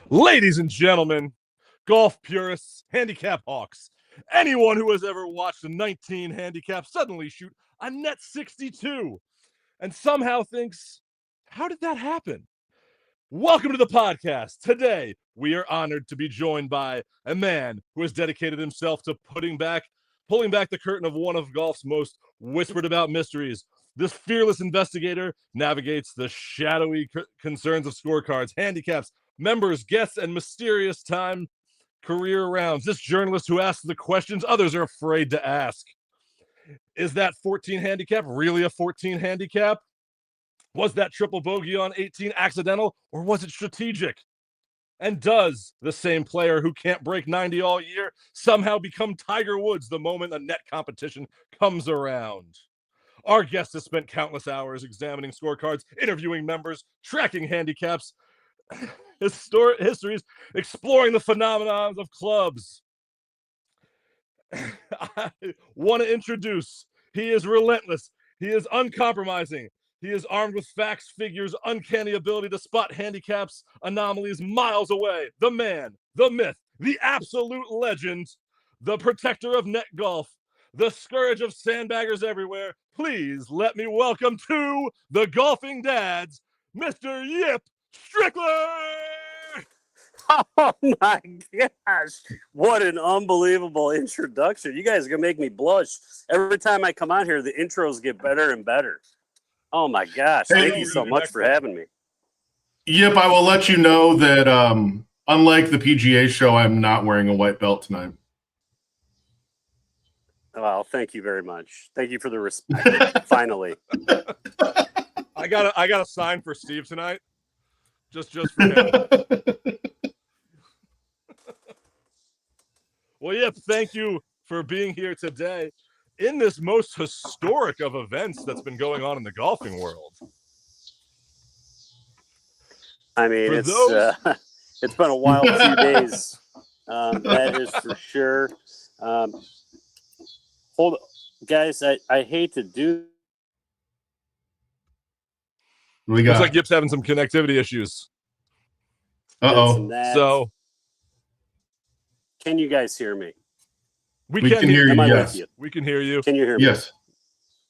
Ladies and gentlemen, golf purists, handicap hawks, anyone who has ever watched a 19 handicap suddenly shoot a net 62 and somehow thinks, how did that happen? Welcome to the podcast. Today, we are honored to be joined by a man who has dedicated himself to pulling back the curtain of one of golf's most whispered about mysteries. This fearless investigator navigates the shadowy concerns of scorecards, handicaps, members, guests, and mysterious time career rounds. This journalist who asks the questions others are afraid to ask. Is that 14 handicap really a 14 handicap? Was that triple bogey on 18 accidental, or was it strategic? And does the same player who can't break 90 all year somehow become Tiger Woods the moment a net competition comes around? Our guest has spent countless hours examining scorecards, interviewing members, tracking handicaps, histories, exploring the phenomena of clubs. I want to introduce, he is relentless, he is uncompromising, he is armed with facts, figures, uncanny ability to spot handicaps, anomalies miles away. The man, the myth, the absolute legend, the protector of net golf, the scourge of sandbaggers everywhere. Please let me welcome to the Golfing Dads, Mr. Yip Strickler! Oh my gosh, what an unbelievable introduction. You guys are going to make me blush. Every time I come on here, the intros get better and better. Oh my gosh, thank you so much for having me. Yep, I will let you know that unlike the PGA show, I'm not wearing a white belt tonight. Well, thank you very much. Thank you for the respect. Finally. I got a sign for Steve tonight. Just for him. Well, Yip, thank you for being here today in this most historic of events that's been going on in the golfing world. I mean, it's been a wild few days. That is for sure. Hold on, guys. I hate to do. Looks like Yip's having some connectivity issues. So, can you guys hear me? We can hear you. Yes, we can hear you. Can you hear me? Yes.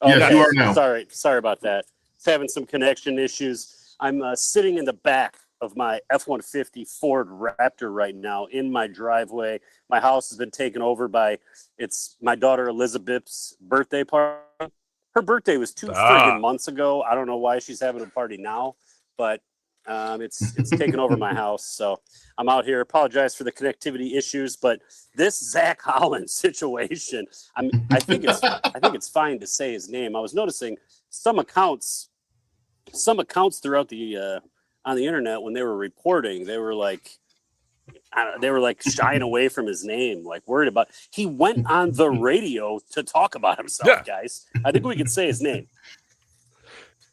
Okay. Yes, you are now. Sorry about that. It's having some connection issues. I'm sitting in the back of my F-150 Ford Raptor right now in my driveway. My house has been taken over by my daughter Elizabeth's birthday party. Her birthday was 2 friggin' months ago. I don't know why she's having a party now, but it's taken over my house. So I'm out here. Apologize for the connectivity issues, but this Zach Holland situation, I think it's fine to say his name. I was noticing some accounts throughout the on the internet when they were reporting, they were like shying away from his name, like worried about. He went on the radio to talk about himself, guys. I think we could say his name.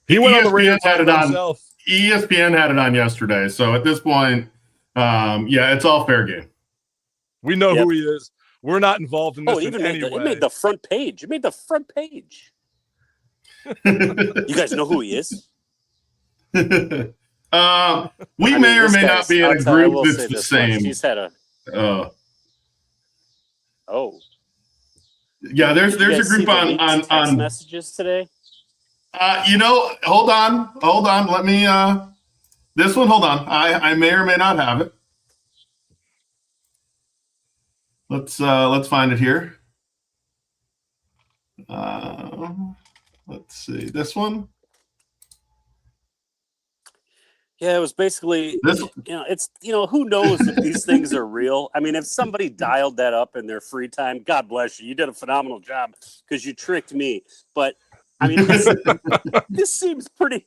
He went on the radio to talk about himself. ESPN had it on yesterday, so at this point, it's all fair game. We know who he is. We're not involved in this in any way. It made the front page. You guys know who he is? We may or may not be in a group that's the same. He's had a. Yeah, there's a group on messages today. Hold on. Let me. This one, hold on. I may or may not have it. Let's find it here. Let's see this one. Yeah, it was basically, who knows if these things are real? I mean, if somebody dialed that up in their free time, God bless you. You did a phenomenal job because you tricked me. But, I mean, this seems pretty,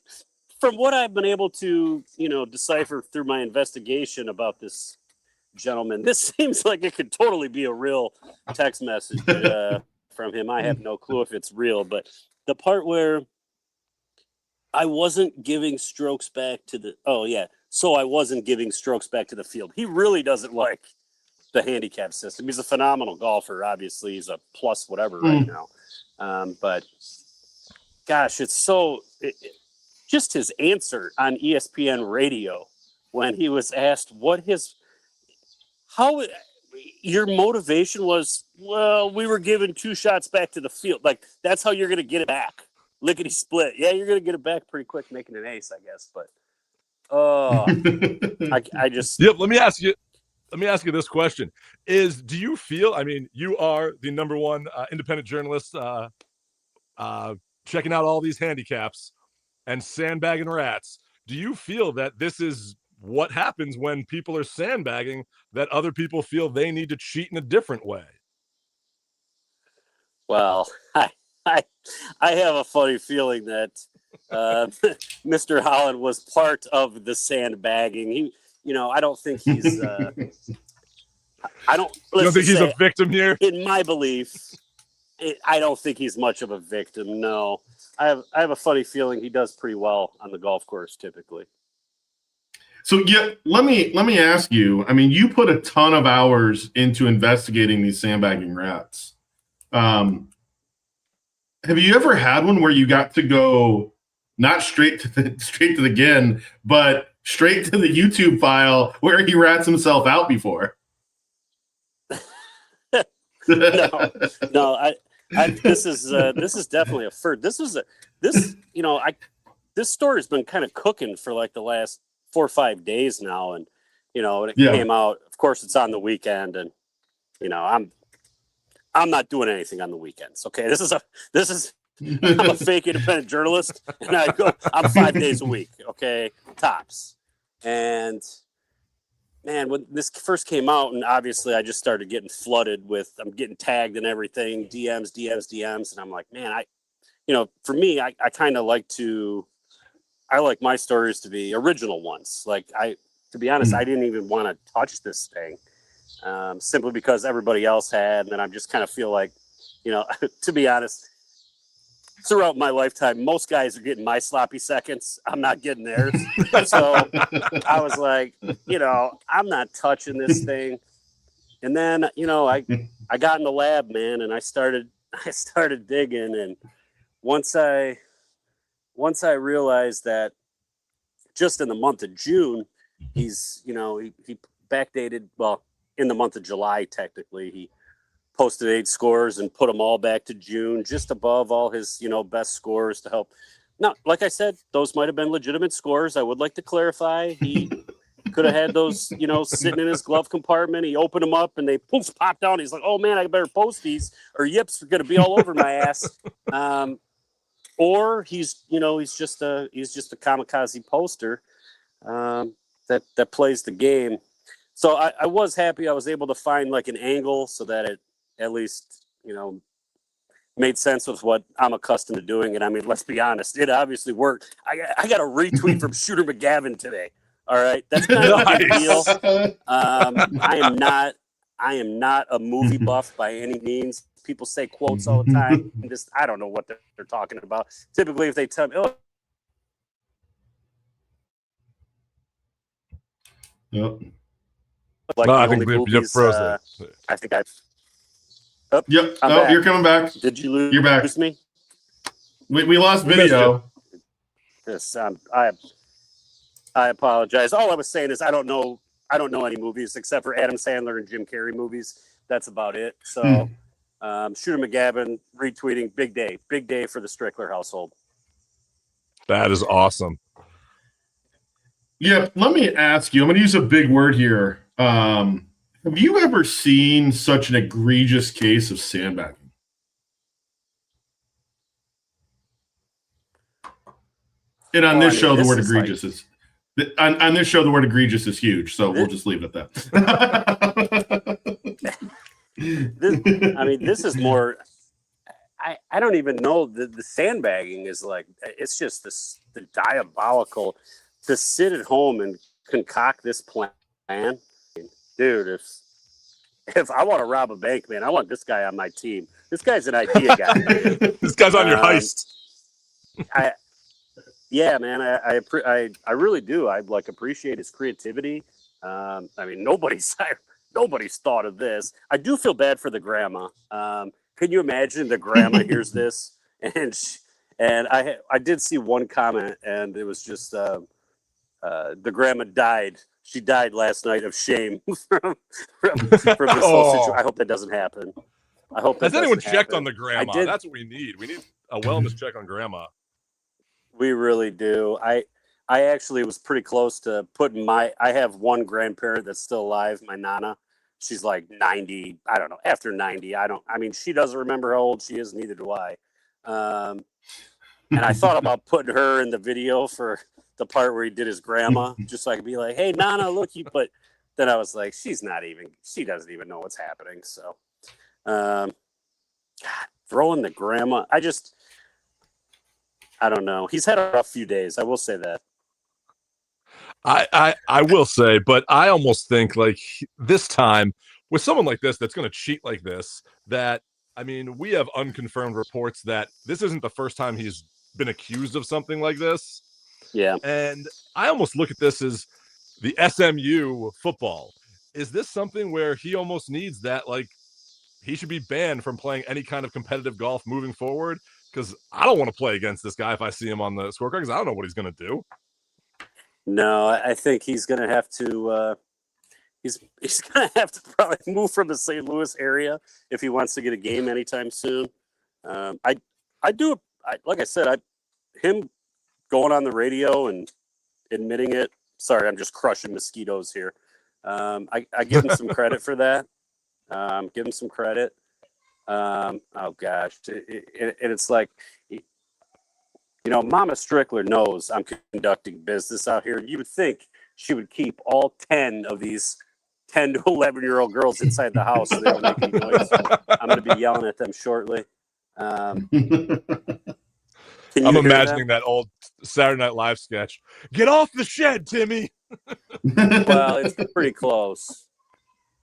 from what I've been able to, decipher through my investigation about this gentleman, this seems like it could totally be a real text message from him. I have no clue if it's real, but the part where I wasn't giving strokes back to the I wasn't giving strokes back to the field. He really doesn't like the handicap system. He's a phenomenal golfer. Obviously, he's a plus whatever right now. But gosh, it's just his answer on ESPN radio when he was asked how your motivation was. Well, we were given 2 shots back to the field. Like, that's how you're going to get it back. Lickety split. Yeah, you're going to get it back pretty quick, making an ace, I guess. But I just. Yep. Let me ask you this question: do you feel? I mean, you are the #1 independent journalist, checking out all these handicaps and sandbagging rats. Do you feel that this is what happens when people are sandbagging, that other people feel they need to cheat in a different way? Well, I have a funny feeling that Mr. Holland was part of the sandbagging. I don't think he's. I don't. You don't think he's a victim here? In my belief, I don't think he's much of a victim. No, I have a funny feeling he does pretty well on the golf course typically. So yeah, let me ask you. I mean, you put a ton of hours into investigating these sandbagging rats. Have you ever had one where you got to go not straight to the GIN, but straight to the YouTube file where he rats himself out before? No. This is definitely a first. This story's been kind of cooking for like the last 4 or 5 days now, and when it came out, of course, it's on the weekend, and I'm not doing anything on the weekends. Okay, I'm a fake independent journalist, and I'm 5 days a week. Okay, tops. And man, when this first came out, and obviously I just started getting flooded with, I'm getting tagged and everything, DMs, and I'm like, man, for me, I kind of I like my stories to be original ones. Like to be honest, I didn't even want to touch this thing, simply because everybody else had, and then I just kind of feel like, to be honest, throughout my lifetime, most guys are getting my sloppy seconds. I'm not getting theirs. So I was like, I'm not touching this thing. And then, I got in the lab, man, and I started digging. And once I realized that just in the month of June, he's, he backdated, well, in the month of July, technically, he posted 8 scores and put them all back to June, just above all his, best scores to help. Now, like I said, those might have been legitimate scores. I would like to clarify. He could have had those, sitting in his glove compartment. He opened them up and they popped down. He's like, oh man, I better post these or Yip's going to be all over my ass. Or he's just a kamikaze poster that plays the game. So I was happy I was able to find like an angle so that it at least, made sense with what I'm accustomed to doing. And I mean, let's be honest, it obviously worked. I got a retweet from Shooter McGavin today. All right. That's kind of a big deal. I am not a movie buff by any means. People say quotes all the time. I don't know what they're talking about. Typically, if they tell me, Yep. Like I think you're frozen. I think I've. Yep. Oh, you're coming back. Did you lose? You're back. Me? We lost video. Yes. I apologize. All I was saying is I don't know any movies except for Adam Sandler and Jim Carrey movies. That's about it. So, Shooter McGavin retweeting, big day for the Strickler household. That is awesome. Yeah, let me ask you. I'm going to use a big word here. Have you ever seen such an egregious case of sandbagging? And on this show, the word egregious is on this show, the word egregious is huge. So we'll just leave it at that. This is more. I don't even know the sandbagging is like. It's just the diabolical to sit at home and concoct this plan. Dude, if I want to rob a bank, man, I want this guy on my team. This guy's an idea guy. This guy's on your heist. Yeah, man, I really do. I appreciate his creativity. Nobody's thought of this. I do feel bad for the grandma. Can you imagine the grandma hears this and I did see one comment and it was just the grandma died. She died last night of shame from this whole situation. I hope that doesn't happen. I hope that Has anyone doesn't checked happen. on the grandma? That's what we need. We need a wellness check on grandma. We really do. I actually was pretty close to putting I have one grandparent that's still alive, my Nana. She's like 90. I don't know. After 90, she doesn't remember how old she is. Neither do I. And I thought about putting her in the video for the part where he did his grandma, just so I could be like, hey, Nana, look, but then I was like, she doesn't even know what's happening. So, God, throwing the grandma. I don't know. He's had a rough few days. I will say that. I will say, but I almost think like this time with someone like this that's going to cheat like this, that, I mean, we have unconfirmed reports that this isn't the first time he's been accused of something like this. Yeah. And I almost look at this as the SMU football. Is this something where he almost needs that, like, he should be banned from playing any kind of competitive golf moving forward? Because I don't want to play against this guy if I see him on the scorecard, because I don't know what he's going to do. No, I think he's going to have to he's going to have to probably move from the St. Louis area if he wants to get a game anytime soon. Like I said, him going on the radio and admitting it. Sorry, I'm just crushing mosquitoes here. I give him some credit for that. Give him some credit. Oh gosh, it's like, Mama Strickler knows I'm conducting business out here. You would think she would keep all 10 of these 10 to 11-year-old girls inside the house so they don't make any noise. I'm going to be yelling at them shortly. I'm imagining that old Saturday Night Live sketch. Get off the shed, Timmy. Well, it's pretty close.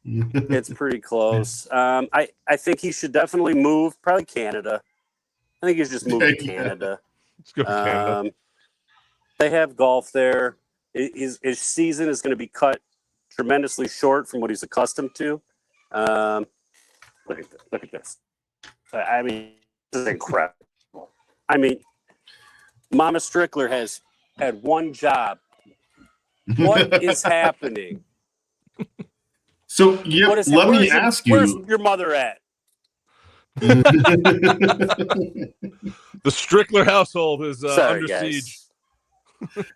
It's pretty close. I think he should definitely move. Probably Canada. I think he's just moved to Canada. Let's go to Canada. They have golf there. His season is going to be cut tremendously short from what he's accustomed to. Look at this. I mean, this is incredible. I mean, Mama Strickler has had one job. What is happening? So, let me ask you. Where's your mother at? The Strickler household is under guys. siege.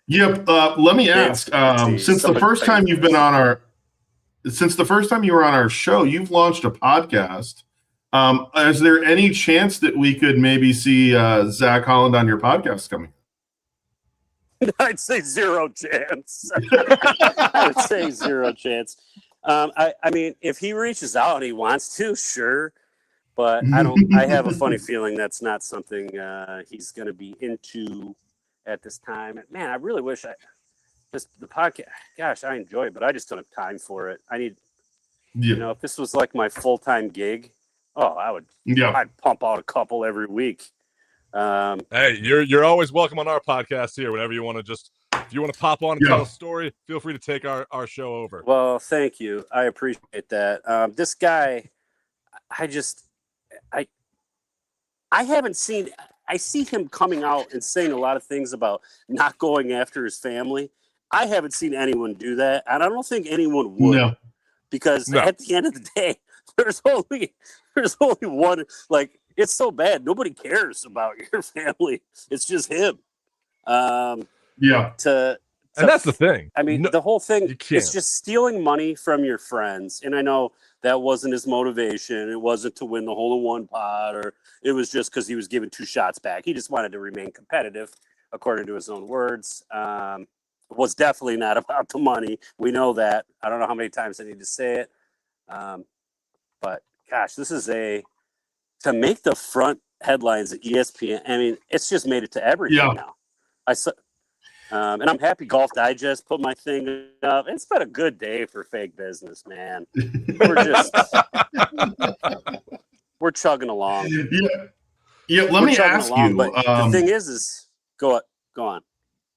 Yep. Let me ask. Since the first time you were on our show, you've launched a podcast. Is there any chance that we could maybe see Zach Holland on your podcast coming? I'd say zero chance. I would say zero chance. I mean, if he reaches out and he wants to, sure. But I have a funny feeling that's not something he's going to be into at this time. And man, I really wish the podcast, gosh, I enjoy it, but I just don't have time for it. I need, if this was like my full-time gig, I'd pump out a couple every week. Hey, you're always welcome on our podcast here. Whenever you want to if you want to pop on and tell a story, feel free to take our show over. Well, thank you. I appreciate that. This guy, I haven't seen. I see him coming out and saying a lot of things about not going after his family. I haven't seen anyone do that, and I don't think anyone would, because at the end of the day, there's only one. Like, it's so bad, nobody cares about your family. It's just him. And that's the thing. I mean, the whole thing is just stealing money from your friends. And I know that wasn't his motivation. It wasn't to win the hole-in-one pot, or it was just because he was given 2 shots back. He just wanted to remain competitive, according to his own words. It was definitely not about the money. We know that. I don't know how many times I need to say it. But gosh, this is to make the front headlines at ESPN. I mean, it's just made it to everything now. And I'm happy Golf Digest put my thing up. It's been a good day for fake business, man. We're chugging along. Let me ask you. But the thing is go on.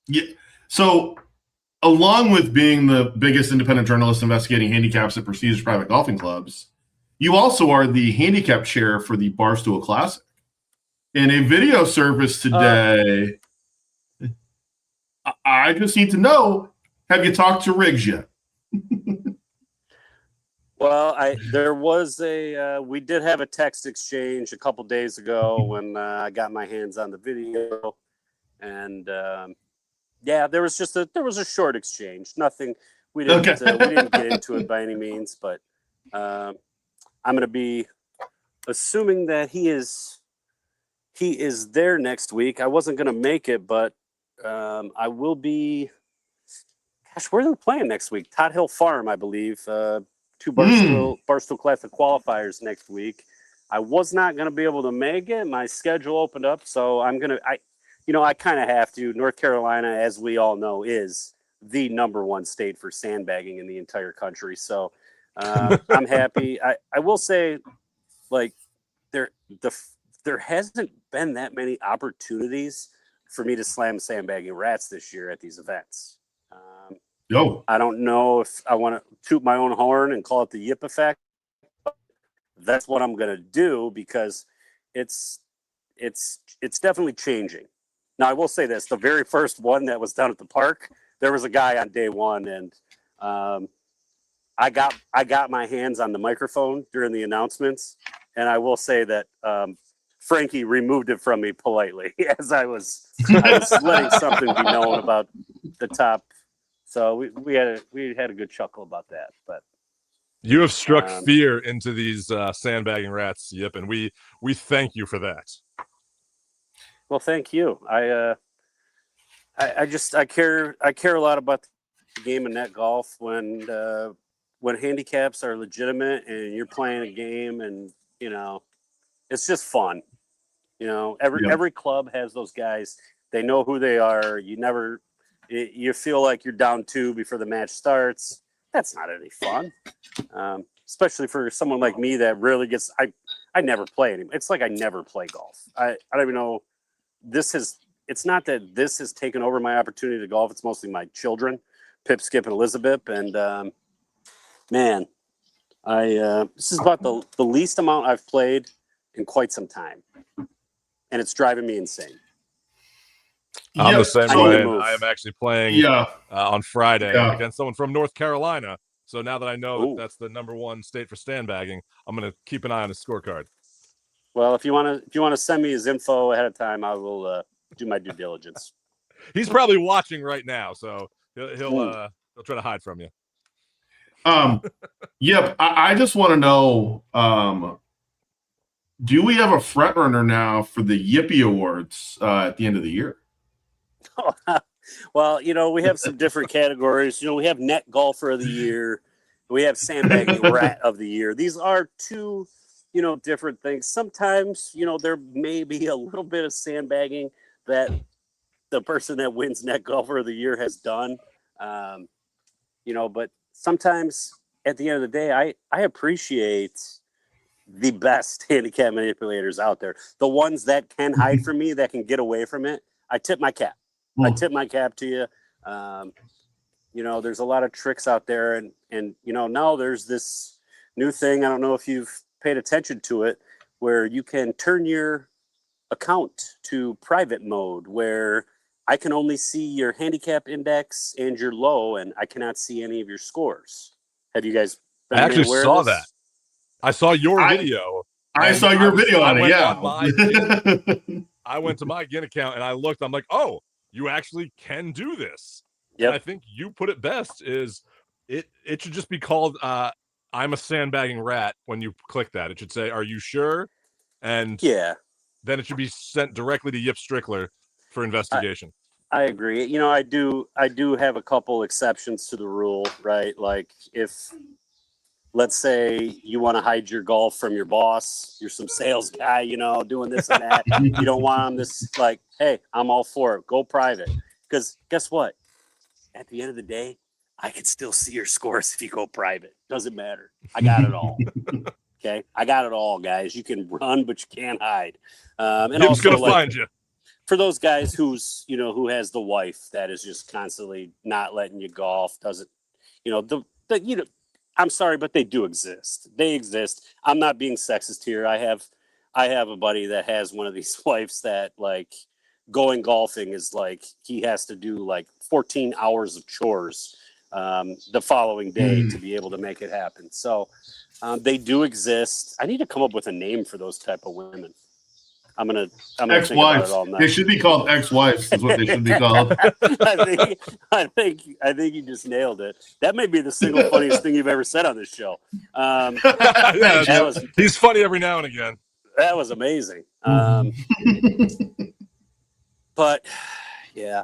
Yeah. So, along with being the biggest independent journalist investigating handicaps at prestigious private golfing clubs, you also are the handicap chair for the Barstool Classic. In a video service today, I just need to know, Have you talked to Riggs yet? Well, we did have a text exchange a couple days ago when I got my hands on the video, and there was a short exchange. Nothing. We didn't get into it by any means, but I'm going to be assuming that he is there next week. I wasn't going to make it, but I will be. Gosh, where are they playing next week? Todd Hill Farm, I believe. Two Barstool Classic qualifiers next week. I was not going to be able to make it. My schedule opened up, so I kind of have to. North Carolina, as we all know, is the #1 state for sandbagging in the entire country. So I'm happy. I will say, like, there hasn't been that many opportunities for me to slam sandbagging rats this year at these events. I don't know if I want to toot my own horn and call it the Yip effect. That's what I'm going to do because it's definitely changing. Now, I will say this. The very first one that was down at the park, there was a guy on day one, and I got my hands on the microphone during the announcements, and I will say that Frankie removed it from me politely as I was letting something be known about the top. So we had a good chuckle about that. But you have struck fear into these sandbagging rats, Yip, and we thank you for that. Well, thank you. I care a lot about the game of net golf when handicaps are legitimate and you're playing a game, and it's just fun. Every club has those guys. They know who they are. You feel like you're down 2 before the match starts. That's not any fun, especially for someone like me that really gets. I never play anymore. It's like I never play golf. I don't even know. It's not that this has taken over my opportunity to golf. It's mostly my children, Pip, Skip, and Elizabeth. And man, this is about the least amount I've played in quite some time, and it's driving me insane. I'm the same way. I am actually playing on Friday against someone from North Carolina. So now that I know that's the #1 state for sandbagging, I'm going to keep an eye on his scorecard. Well, if you want to send me his info ahead of time, I will do my due diligence. He's probably watching right now, so he'll try to hide from you. Yep. I just want to know, do we have a front runner now for the Yippee Awards at the end of the year? Well, we have some different categories. We have net golfer of the year. We have sandbagging rat of the year. These are two, different things. Sometimes, there may be a little bit of sandbagging that the person that wins net golfer of the year has done. But sometimes at the end of the day, I appreciate the best handicap manipulators out there. The ones that can hide from me, that can get away from it. I tip my cap. I tip my cap to you. There's a lot of tricks out there, and now there's this new thing. I don't know if you've paid attention to it, where you can turn your account to private mode, where I can only see your handicap index and your low, and I cannot see any of your scores. Have you guys been aware of this? I actually saw that. I saw your video. I saw your video on it, yeah. I went to my Gin account and I looked. I'm like, oh, you actually can do this. Yep. And I think you put it best. Is it should just be called I'm a sandbagging rat. When you click that, it should say, "Are you sure?" And then it should be sent directly to Yip Strickler for investigation. I agree. I do have a couple exceptions to the rule, right? Like if, let's say you want to hide your golf from your boss, you're some sales guy, doing this and that. You don't want him this, like, hey, I'm all for it. Go private. Because guess what? At the end of the day, I can still see your scores if you go private. Doesn't matter. I got it all. Okay? I got it all, guys. You can run, but you can't hide. And Yip's also, gonna find you. For those guys who has the wife that is just constantly not letting you golf, doesn't, I'm sorry, but they do exist. They exist. I'm not being sexist here. I have a buddy that has one of these wives that, like, going golfing is like he has to do like 14 hours of chores the following day to be able to make it happen. So they do exist. I need to come up with a name for those type of women. I'm gonna think about it all night. They should be called ex-wives. Is what they should be called. I think you just nailed it. That may be the single funniest thing you've ever said on this show. He's funny every now and again. That was amazing. But yeah,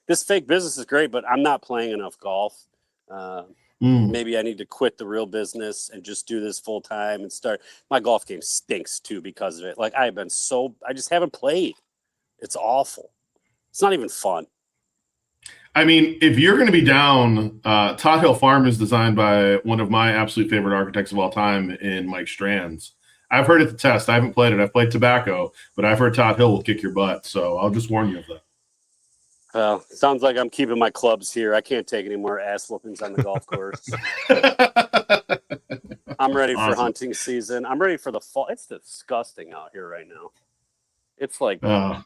this fake business is great, but I'm not playing enough golf. Maybe I need to quit the real business and just do this full time and start. My golf game stinks too because of it. Like I just haven't played. It's awful. It's not even fun. I mean, if you're going to be down, Todd Hill Farm is designed by one of my absolute favorite architects of all time in Mike Strands. I've heard it to test. I haven't played it. I've played Tobacco, but I've heard Todd Hill will kick your butt. So I'll just warn you of that. Well, sounds like I'm keeping my clubs here. I can't take any more ass whoopings on the golf course. I'm ready for hunting season. I'm ready for the fall. It's disgusting out here right now. It's like, for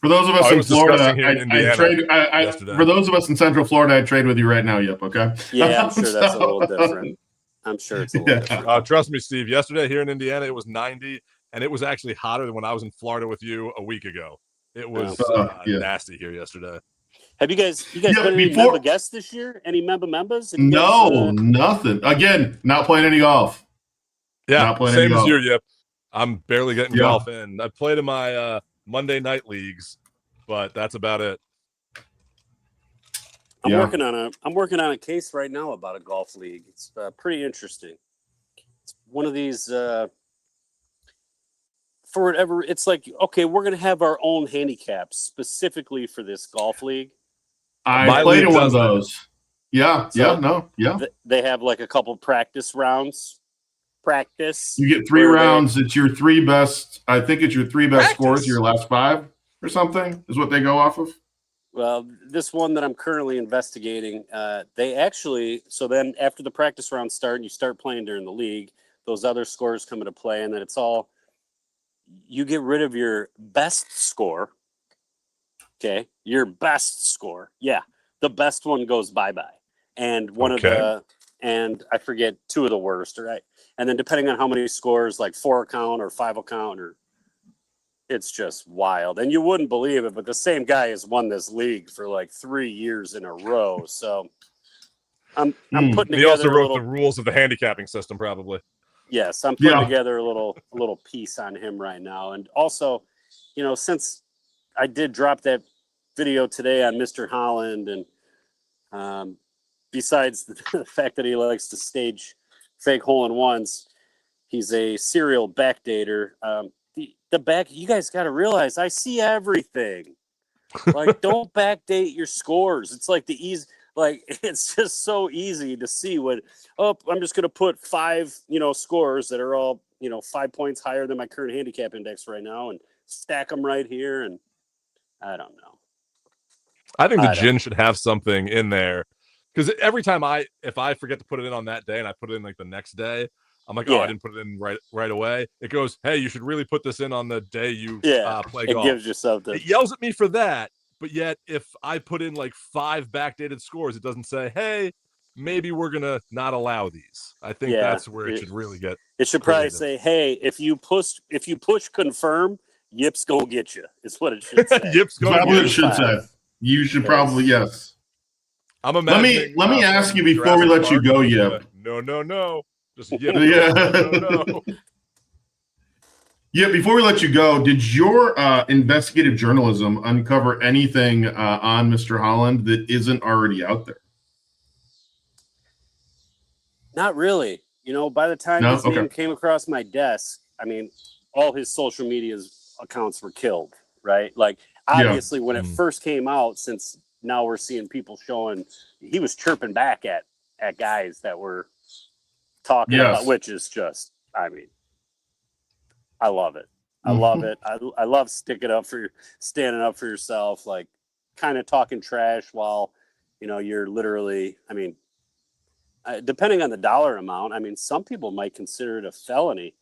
those of us in Florida, for those of us in Central Florida, I'd trade with you right now, Yip. Okay. Yeah, I'm sure that's a little different. I'm sure it's a little different. Trust me, Steve. Yesterday here in Indiana, it was 90, and it was actually hotter than when I was in Florida with you a week ago. It was nasty here yesterday. Have you guys been any member guests this year? Any members? No, nothing. Again, not playing any golf. Yeah, same as you, Yip. I'm barely getting golf in. I played in my Monday night leagues, but that's about it. I'm working on a case right now about a golf league. It's pretty interesting. It's one of these. For whatever, it's like, okay, we're going to have our own handicaps specifically for this golf league. I played in one of those. They have like a couple practice rounds. You get 3 rounds. It's your 3 best. I think it's your 3 best scores, your last 5 or something is what they go off of. Well, this one that I'm currently investigating, they actually, so then after the practice rounds start and you start playing during the league, those other scores come into play, and then it's all, you get rid of your best score. Okay. Your best score. Yeah. The best one goes bye-bye. And and I forget 2 of the worst. Right. And then depending on how many scores, like 4 account or 5 account, or it's just wild. And you wouldn't believe it, but the same guy has won this league for like 3 years in a row. So I'm putting together. He also wrote the rules of the handicapping system, probably. Yes, I'm putting together a little piece on him right now. And also, since I did drop that video today on Mr. Holland, and besides the fact that he likes to stage fake hole-in-ones, he's a serial backdater. The back, you guys got to realize, I see everything. Like, don't backdate your scores. It's like it's just so easy to see I'm just going to put 5, scores that are all, 5 points higher than my current handicap index right now and stack them right here. And I don't know. I think the gin should have something in there, because every time if I forget to put it in on that day and I put it in like the next day, I'm like, I didn't put it in right away. It goes, hey, you should really put this in on the day you play golf. It gives you something. It yells at me for that. But yet, if I put in like 5 backdated scores, it doesn't say, hey, maybe we're going to not allow these. I think that's where it should really get. It should probably say, hey, if you push confirm, Yip's going to get you. It's what it should say. Yip's going to get you. You should probably, yes. I'm imagining. Let me ask you before we let you go, Yip. No. Just Yip. No. Yeah, before we let you go, did your investigative journalism uncover anything on Mr. Holland that isn't already out there? Not really. By the time his name came across my desk, I mean, all his social media accounts were killed, right? Like, obviously, when it first came out, since now we're seeing people showing, he was chirping back at guys that were talking about, which is just, I mean, I love it. I love it. I love standing up for yourself, like kind of talking trash while, you're literally, I mean, depending on the dollar amount, I mean, some people might consider it a felony.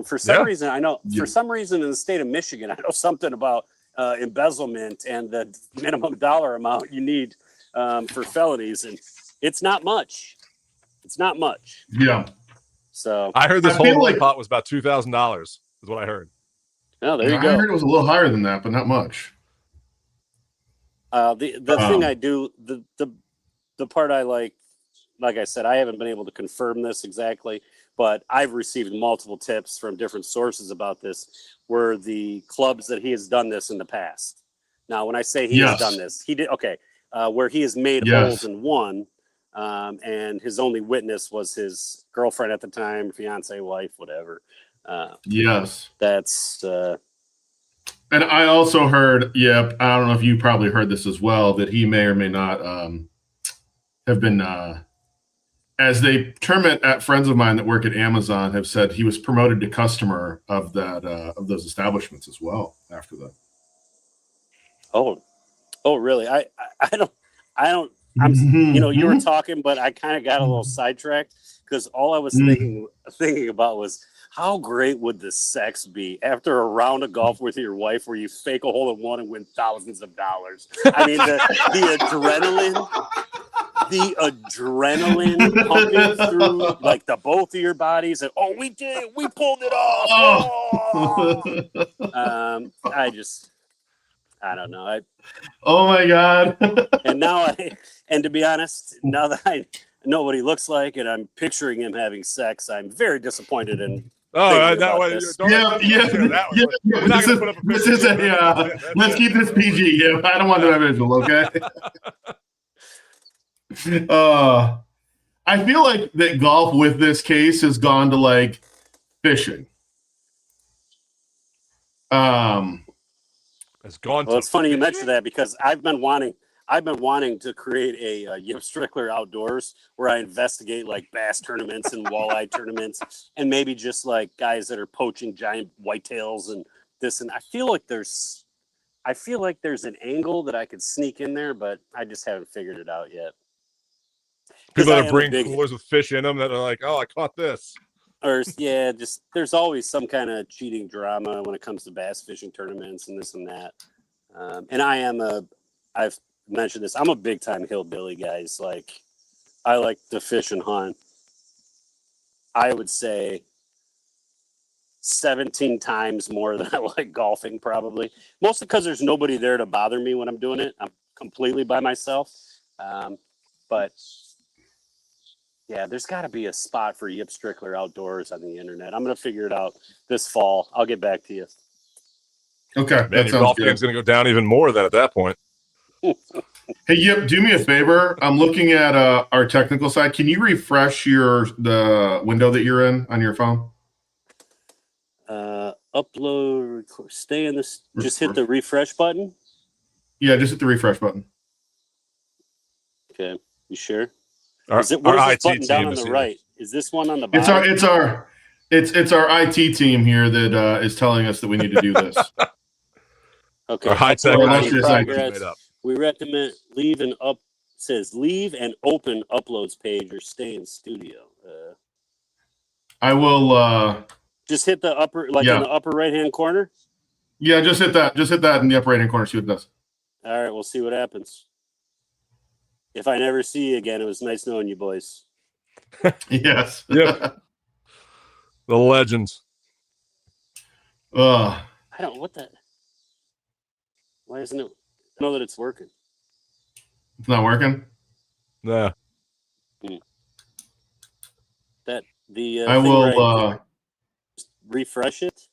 For some reason, I know, for some reason in the state of Michigan, I know something about embezzlement and the minimum dollar amount you need for felonies, and it's not much. It's not much. Yeah. So I heard this I whole feel like- pot was about $2,000. Is what I heard. Oh, there you I go. heard it was a little higher than that, but not much. The thing I do, the part I like I said, I haven't been able to confirm this exactly, but I've received multiple tips from different sources about this, where the clubs that he has done this in the past. Now, when I say he has done this, he did, okay, where he has made holes and won, and his only witness was his girlfriend at the time, fiance, wife, whatever. Yes. That's... And I also heard, Yip, I don't know if you probably heard this as well, that he may or may not have been, as they term it at friends of mine that work at Amazon, have said he was promoted to customer of that of those establishments as well after that. Oh, really? I don't. You were talking, but I kind of got a little sidetracked because all I was thinking about was, how great would the sex be after a round of golf with your wife where you fake a hole in one and win thousands of dollars? I mean, the adrenaline pumping through like the both of your bodies, and we did it, we pulled it off. I don't know. Oh my God. And to be honest, now that I know what he looks like and I'm picturing him having sex, I'm very disappointed in. Let's keep this PG. Yeah, I don't want that visual. Okay. I feel like that golf with this case has gone to like fishing. It's gone. Well, it's funny you mentioned that because I've been wanting to create a Yip Strickler Outdoors where I investigate like bass tournaments and walleye tournaments, and maybe just like guys that are poaching giant whitetails and this. And I feel like there's an angle that I could sneak in there, but I just haven't figured it out yet. People that bring coolers with fish in them that are like, oh, I caught this. Or just there's always some kind of cheating drama when it comes to bass fishing tournaments and this and that. And I've mentioned this, I'm a big time hillbilly, guys. Like, I like to fish and hunt. I would say 17 times more than I like golfing, probably. Mostly because there's nobody there to bother me when I'm doing it. I'm completely by myself. But yeah, there's got to be a spot for Yip Strickler Outdoors on the internet. I'm going to figure it out this fall. I'll get back to you. Okay. Man, your golf game's going to go down even more then at that point. Hey, Yip, do me a favor. I'm looking at our technical side. Can you refresh the window that you're in on your phone? Upload, record, stay in this. Just hit the refresh button. Yeah, just hit the refresh button. Okay, you sure? Where's this button down on the right? Is this one on the bottom? It's our IT team here that is telling us that we need to do this. Okay. Our high tech. We recommend leave and open uploads page or stay in studio. I will just hit the upper in the upper right hand corner. Yeah, just hit that. Just hit that in the upper right hand corner. See what it does. All right, we'll see what happens. If I never see you again, it was nice knowing you, boys. Yes. Yep. The legends. I don't. What the? Why isn't it? I know that it's working. It's not working? Nah. That the I will refresh it.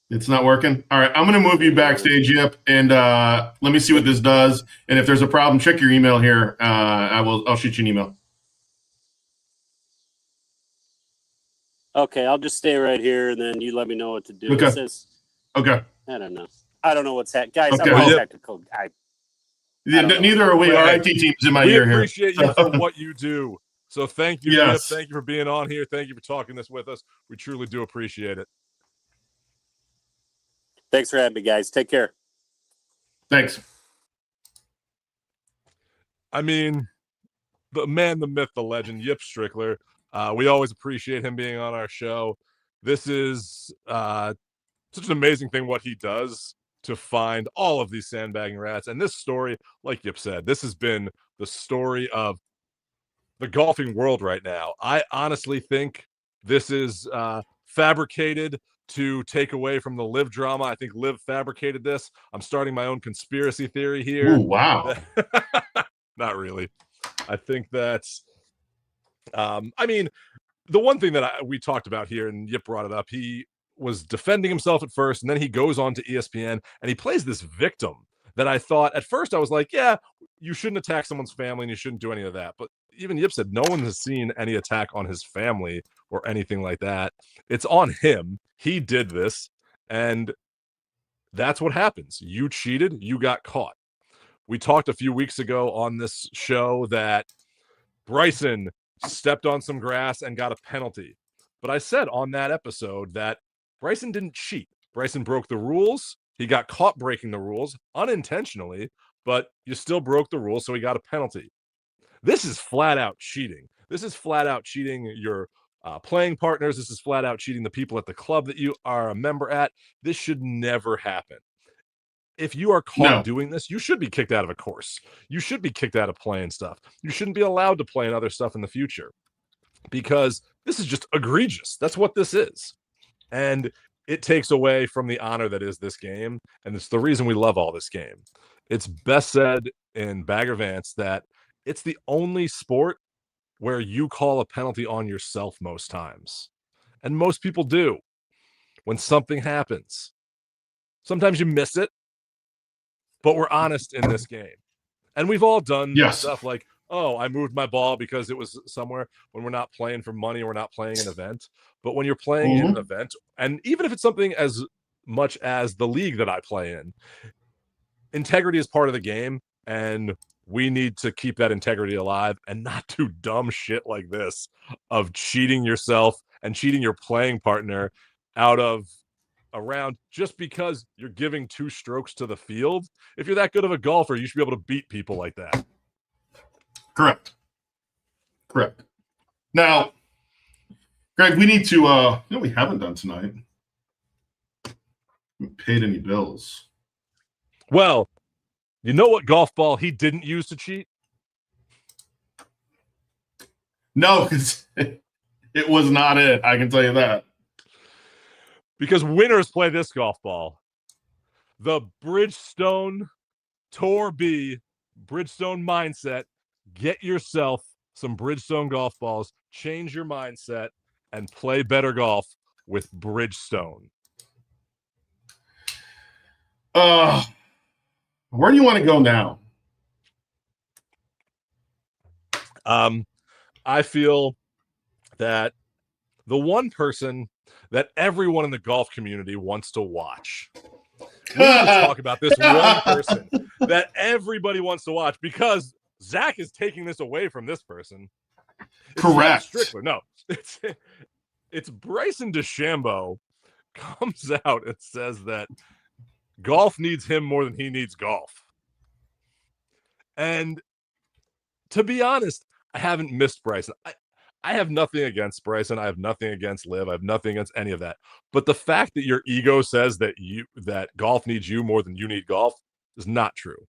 It's not working. All right, I'm going to move you backstage, Yip, and let me see what this does. And if there's a problem, check your email here. I'll shoot you an email. Okay, I'll just stay right here, and then you let me know what to do. Okay. It says, okay. I don't know. I don't know what's happening. Guys, okay. I'm not a technical guy. Neither are we. Our IT team's in my ear here. We appreciate you for what you do. So thank you, yes. Yip. Thank you for being on here. Thank you for talking this with us. We truly do appreciate it. Thanks for having me, guys. Take care. Thanks. I mean, the man, the myth, the legend, Yip Strickler. We always appreciate him being on our show. This is such an amazing thing what he does. to find all of these sandbagging rats. And this story, like Yip said, this has been the story of the golfing world right now. I honestly think this is fabricated to take away from the Liv drama. I think Liv fabricated this. I'm starting my own conspiracy theory here. Ooh, wow. Not really. I think that's, I mean, the one thing that we talked about here, and Yip brought it up, he was defending himself at first, and then he goes on to ESPN, and he plays this victim that I thought, at first I was like, yeah, you shouldn't attack someone's family, and you shouldn't do any of that. But even Yip said no one has seen any attack on his family or anything like that. It's on him. He did this, and that's what happens. You cheated, you got caught. We talked a few weeks ago on this show that Bryson stepped on some grass and got a penalty. But I said on that episode that Bryson didn't cheat. Bryson broke the rules. He got caught breaking the rules unintentionally, but you still broke the rules, so he got a penalty. This is flat out cheating. This is flat out cheating your playing partners. This is flat out cheating the people at the club that you are a member at. This should never happen. If you are caught doing this, you should be kicked out of a course. You should be kicked out of playing stuff. You shouldn't be allowed to play in other stuff in the future, because this is just egregious. That's what this is. And it takes away from the honor that is this game. And it's the reason we love all this game. It's best said in Bagger Vance that it's the only sport where you call a penalty on yourself most times. And most people do when something happens. Sometimes you miss it, but we're honest in this game. And we've all done stuff like, oh, I moved my ball because it was somewhere, when we're not playing for money, we're not playing an event. But when you're playing in an event, and even if it's something as much as the league that I play in, integrity is part of the game, and we need to keep that integrity alive and not do dumb shit like this of cheating yourself and cheating your playing partner out of a round just because you're giving 2 strokes to the field. If you're that good of a golfer, you should be able to beat people like that. Correct. Now, Greg, we need to, you know what we haven't done tonight? We haven't paid any bills. Well, you know what golf ball he didn't use to cheat? No, because it was not it. I can tell you that. Because winners play this golf ball. The Bridgestone Tour B Bridgestone mindset. Get yourself some Bridgestone golf balls, change your mindset, and play better golf with Bridgestone. Where do you want to go now? I feel that the one person that everyone in the golf community wants to watch. We need to talk about this one person that everybody wants to watch, because Zach is taking this away from this person. It's correct. Yip Strickler. No, it's Bryson DeChambeau comes out and says that golf needs him more than he needs golf. And to be honest, I haven't missed Bryson. I have nothing against Bryson. I have nothing against Liv. I have nothing against any of that. But the fact that your ego says that golf needs you more than you need golf is not true.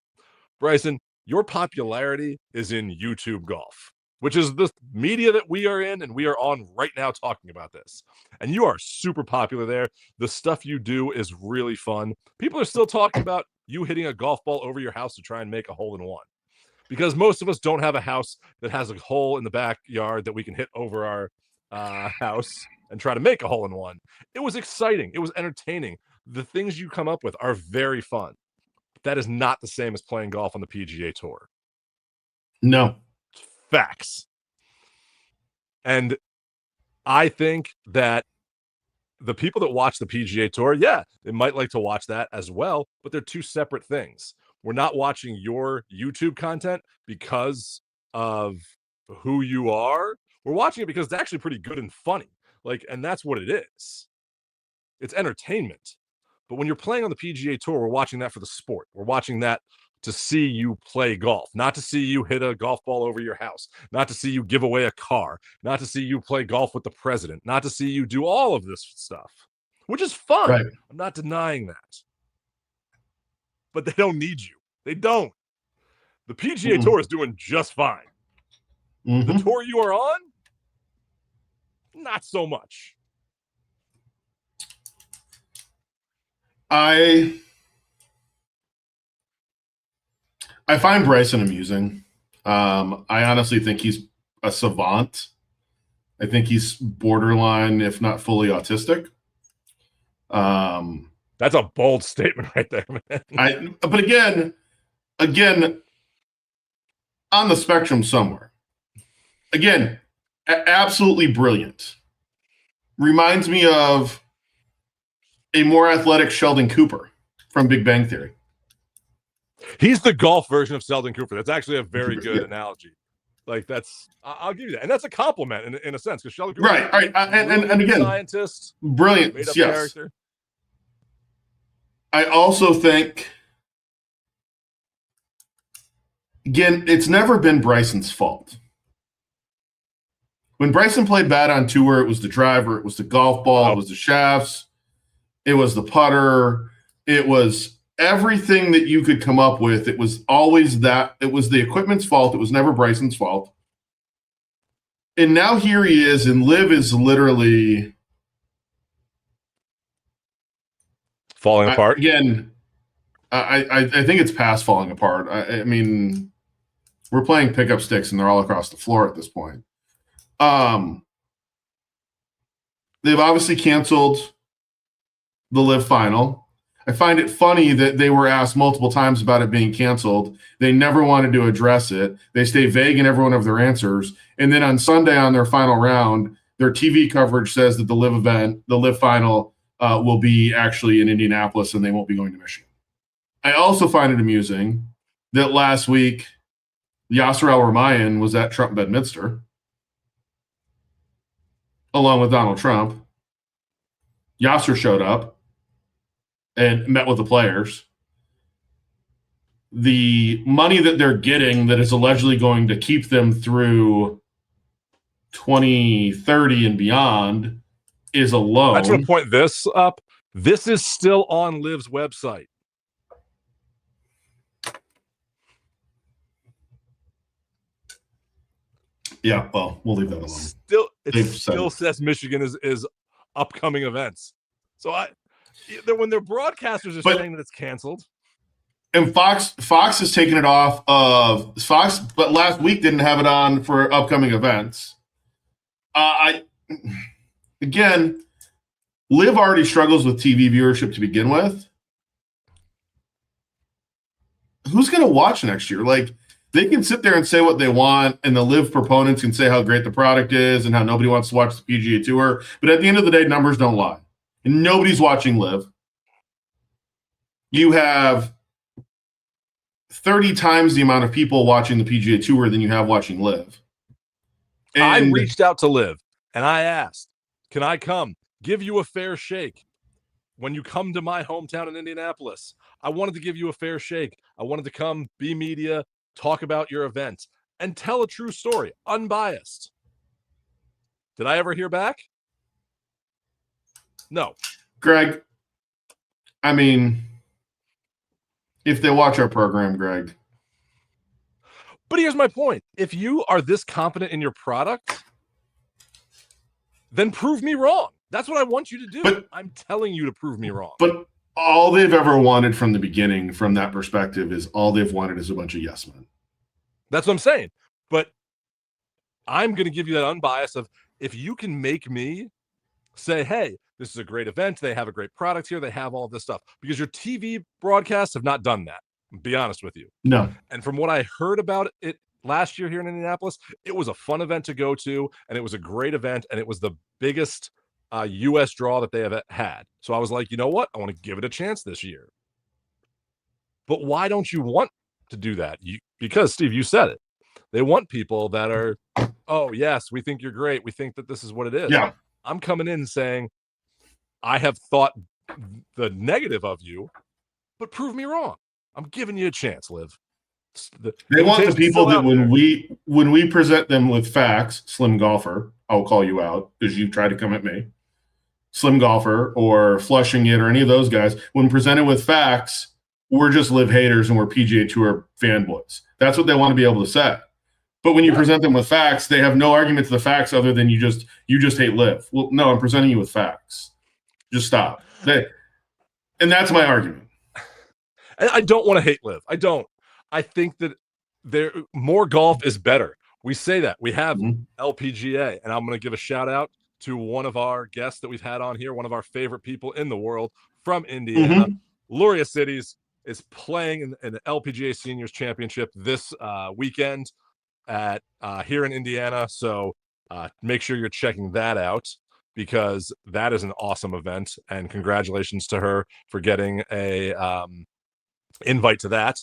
Bryson, your popularity is in YouTube golf, which is the media that we are in, and we are on right now talking about this. And you are super popular there. The stuff you do is really fun. People are still talking about you hitting a golf ball over your house to try and make a hole-in-one. Because most of us don't have a house that has a hole in the backyard that we can hit over our house and try to make a hole-in-one. It was exciting. It was entertaining. The things you come up with are very fun. That is not the same as playing golf on the PGA Tour. No. Facts. And I think that the people that watch the PGA Tour, yeah, they might like to watch that as well, but they're two separate things. We're not watching your YouTube content because of who you are. We're watching it because it's actually pretty good and funny. And that's what it is. It's entertainment. But when you're playing on the PGA Tour, we're watching that for the sport. We're watching that to see you play golf, not to see you hit a golf ball over your house, not to see you give away a car, not to see you play golf with the president, not to see you do all of this stuff, which is fun. Right. I'm not denying that. but they don't need you. They don't. The PGA Tour is doing just fine. The tour you are on, not so much. I find Bryson amusing. I honestly think he's a savant. I think he's borderline, if not fully autistic. That's a bold statement right there, man. But again, on the spectrum somewhere. Again, absolutely brilliant. Reminds me of a more athletic Sheldon Cooper from Big Bang Theory. He's the golf version of Sheldon Cooper. That's actually a very good analogy. Like I'll give you that, and that's a compliment in a sense because Sheldon Cooper, right, and again, scientist, brilliant, made up yes. Character. I also think, again, it's never been Bryson's fault. When Bryson played bad on tour, it was the driver, it was the golf ball, it was the shafts, it was the putter, it was everything that you could come up with. It was always that. It was the equipment's fault. It was never Bryson's fault. And now here he is, and Liv is literally falling apart. Again, I think it's past falling apart. I mean, we're playing pickup sticks, and they're all across the floor at this point. They've obviously canceled the Liv final. I find it funny that they were asked multiple times about it being canceled. They never wanted to address it. They stay vague in every one of their answers. And then on Sunday on their final round, their TV coverage says that the Liv final will be actually in Indianapolis and they won't be going to Michigan. I also find it amusing that last week, Yasser Al-Rumayyan was at Trump Bedminster along with Donald Trump. Yasser showed up and met with the players. The money that they're getting that is allegedly going to keep them through 2030 and beyond is a loan. I just want to point this up. This is still on Liv's website. Yeah, well, we'll leave that alone. It still says Michigan is upcoming events. So when their broadcasters are saying that it's canceled, and Fox has taken it off of Fox, but last week didn't have it on for upcoming events. Again, Liv already struggles with TV viewership to begin with. Who's going to watch next year? Like, they can sit there and say what they want, and the Liv proponents can say how great the product is and how nobody wants to watch the PGA Tour. But at the end of the day, numbers don't lie. And nobody's watching Liv. You have 30 times the amount of people watching the PGA Tour than you have watching Liv. And I reached out to Liv, and I asked, can I come? Give you a fair shake. When you come to my hometown in Indianapolis, I wanted to give you a fair shake. I wanted to come, be media, talk about your event, and tell a true story, unbiased. Did I ever hear back? No. Greg, I mean, if they watch our program, Greg. But here's my point. If you are this confident in your product, then prove me wrong. That's what I want you to do. But I'm telling you to prove me wrong. But all they've ever wanted from the beginning, from that perspective, is all they've wanted is a bunch of yes men. That's what I'm saying. But I'm going to give you that unbiased of, if you can make me say, hey, this is a great event, they have a great product here, they have all this stuff, because your TV broadcasts have not done that. I'll be honest with you. No. And from what I heard about it last year here in Indianapolis, it was a fun event to go to, and it was a great event, and it was the biggest U.S. draw that they have had. So I was like, you know what? I want to give it a chance this year. But why don't you want to do that? Because, Steve, you said it. They want people that are, oh, yes, we think you're great. We think that this is what it is. Yeah. I'm coming in saying, I have thought the negative of you, but prove me wrong. I'm giving you a chance, Liv. They want the people that when we present them with facts, Slim Golfer, I'll call you out because you tried to come at me. Slim Golfer or Flushing It or any of those guys, when presented with facts, we're just live haters and we're PGA Tour fanboys. That's what they want to be able to say. But when you present them with facts, they have no argument to the facts other than you just hate live. Well, no, I'm presenting you with facts. Just stop. And that's my argument. I don't want to hate live. I don't. I think that more golf is better. We say that. We have LPGA, and I'm going to give a shout out to one of our guests that we've had on here, one of our favorite people in the world from Indiana. Luria Cities is playing in the LPGA Seniors Championship this weekend at here in Indiana. So make sure you're checking that out, because that is an awesome event, and congratulations to her for getting a invite to that.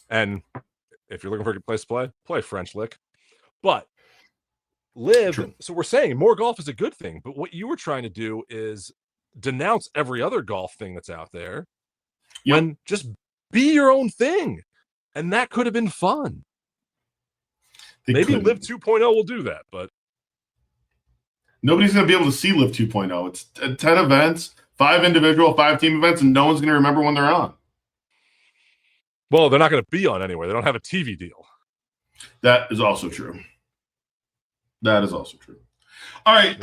And if you're looking for a good place to play French Lick. But live, so we're saying more golf is a good thing, but what you were trying to do is denounce every other golf thing that's out there. When just be your own thing, and that could have been fun. Maybe Live 2.0 will do that, but nobody's going to be able to see Live 2.0. It's 10 events, 5 individual, 5 team events, and no one's going to remember when they're on. Well, they're not going to be on anywhere. They don't have a TV deal. That is also true. That is also true. All right.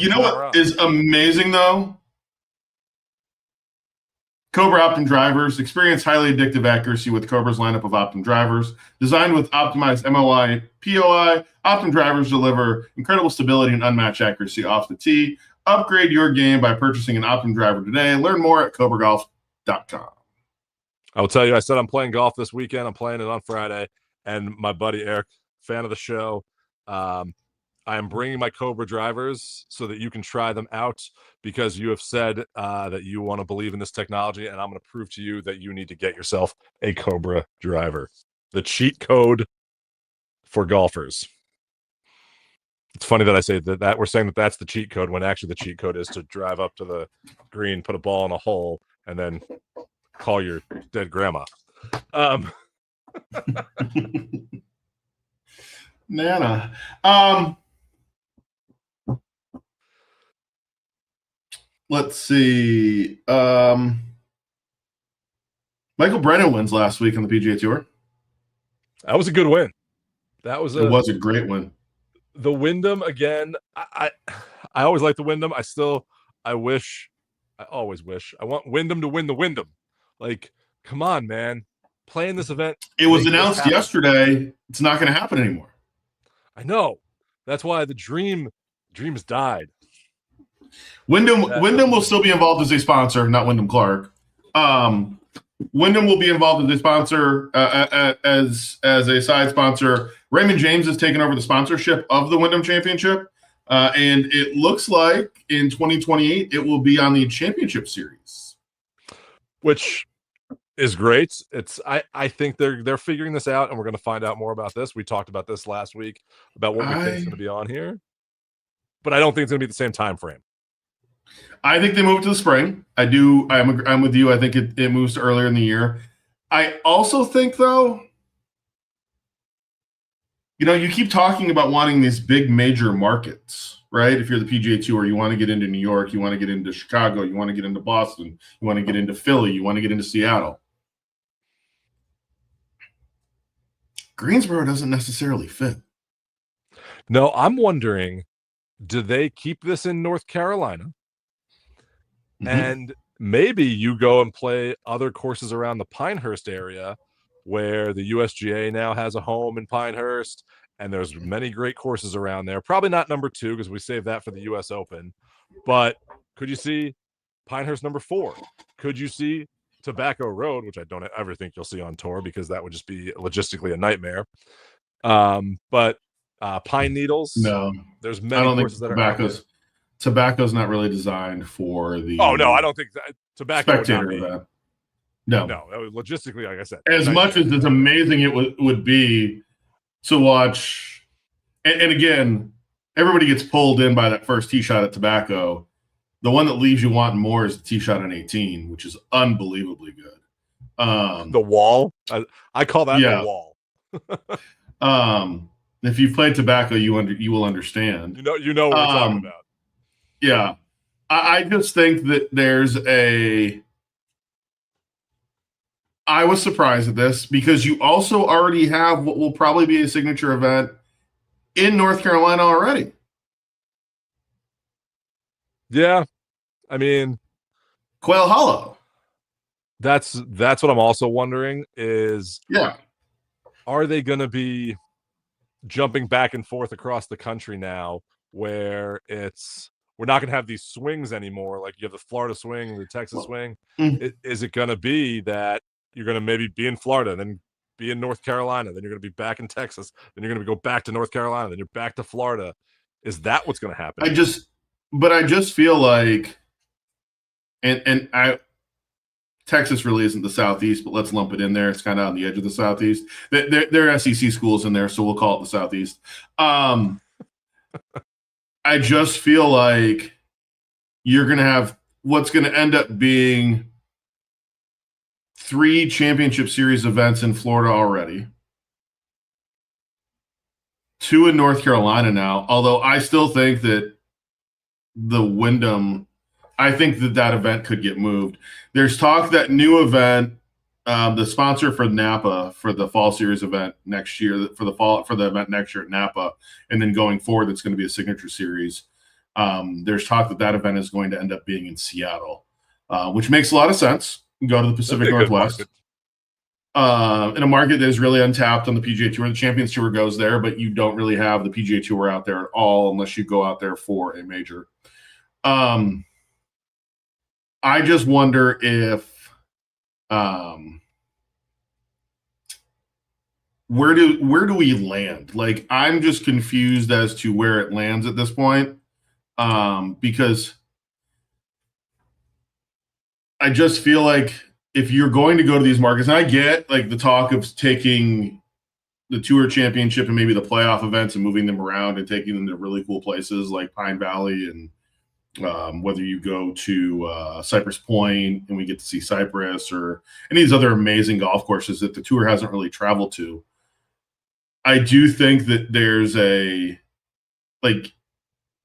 You know what is amazing, though? Cobra Optim drivers. Experience highly addictive accuracy with Cobra's lineup of Optim drivers. Designed with optimized MOI and POI, Optim drivers deliver incredible stability and unmatched accuracy off the tee. Upgrade your game by purchasing an Optim driver today. Learn more at cobragolf.com. I will tell you, I said I'm playing golf this weekend. I'm playing it on Friday. And my buddy Eric, fan of the show, I am bringing my Cobra drivers so that you can try them out, because you have said that you want to believe in this technology, and I'm going to prove to you that you need to get yourself a Cobra driver. The cheat code for golfers. It's funny that I say that we're saying that that's the cheat code, when actually the cheat code is to drive up to the green, put a ball in a hole, and then call your dead grandma. Nana. Let's see. Michael Brennan wins last week on the PGA Tour. That was a good win. It was a great win. The Wyndham again. I always like the Wyndham. I always wish. I want Wyndham to win the Wyndham. Like, come on, man. Playing this event. It was announced yesterday. It's not going to happen anymore. I know. That's why the dreams died. Wyndham will still be involved as a sponsor, not Wyndham Clark. Wyndham will be involved as a sponsor, as a side sponsor. Raymond James has taken over the sponsorship of the Wyndham Championship, and it looks like in 2028 it will be on the Championship Series, which is great. I think they're figuring this out, and we're going to find out more about this. We talked about this last week about what we think is going to be on here, but I don't think it's going to be the same time frame. I think they moved to the spring. I do. I'm with you. I think it moves to earlier in the year. I also think, though, you keep talking about wanting these big major markets, right? If you're the PGA Tour, you want to get into New York, you want to get into Chicago, you want to get into Boston, you want to get into Philly, you want to get into Seattle. Greensboro doesn't necessarily fit. No, I'm wondering, do they keep this in North Carolina? And maybe you go and play other courses around the Pinehurst area, where the USGA now has a home in Pinehurst, and there's many great courses around there. Probably not number 2, because we saved that for the US Open. But could you see Pinehurst number 4? Could you see Tobacco Road, which I don't ever think you'll see on tour, because that would just be logistically a nightmare. But Pine Needles. No, there's many courses that are. Tobacco's not really designed for the. Oh no, I don't think that Tobacco spectator would not be. Event. No, logistically, like I said, as much as it's amazing it would be to watch, and again, everybody gets pulled in by that first tee shot at Tobacco. The one that leaves you wanting more is the tee shot on 18, which is unbelievably good. The wall, I call that the wall. If you've played Tobacco, you will understand. You know what we're talking about. Yeah, I just think that there's a I was surprised at this because you also already have what will probably be a signature event in North Carolina already. Yeah. I mean, Quail Hollow. That's what I'm also wondering is, yeah, are they going to be jumping back and forth across the country now where we're not going to have these swings anymore? Like you have the Florida swing, the Texas swing. Is it going to be that you're going to maybe be in Florida, then be in North Carolina, then you're going to be back in Texas, then you're going to go back to North Carolina, then you're back to Florida? Is that what's going to happen? I just feel like, and Texas really isn't the Southeast, but let's lump it in there. It's kind of on the edge of the Southeast. There are SEC schools in there, so we'll call it the Southeast. I just feel like you're going to have what's going to end up being 3 championship series events in Florida already, 2 in North Carolina now, although I still think that the Wyndham, I think that event could get moved. There's talk that new event, the sponsor for Napa for the fall series event next year, for the event next year at Napa, and then going forward, it's going to be a signature series. There's talk that event is going to end up being in Seattle, which makes a lot of sense. Go to the Pacific Northwest, in a market that is really untapped on the PGA Tour. The Champions Tour goes there, but you don't really have the PGA Tour out there at all unless you go out there for a major. I just wonder if where do we land? Like, I'm just confused as to where it lands at this point, because I just feel like if you're going to go to these markets, and I get like the talk of taking the Tour Championship and maybe the playoff events and moving them around and taking them to really cool places like Pine Valley, and whether you go to Cypress Point and we get to see Cypress, or any of these other amazing golf courses that the Tour hasn't really traveled to. I do think that there's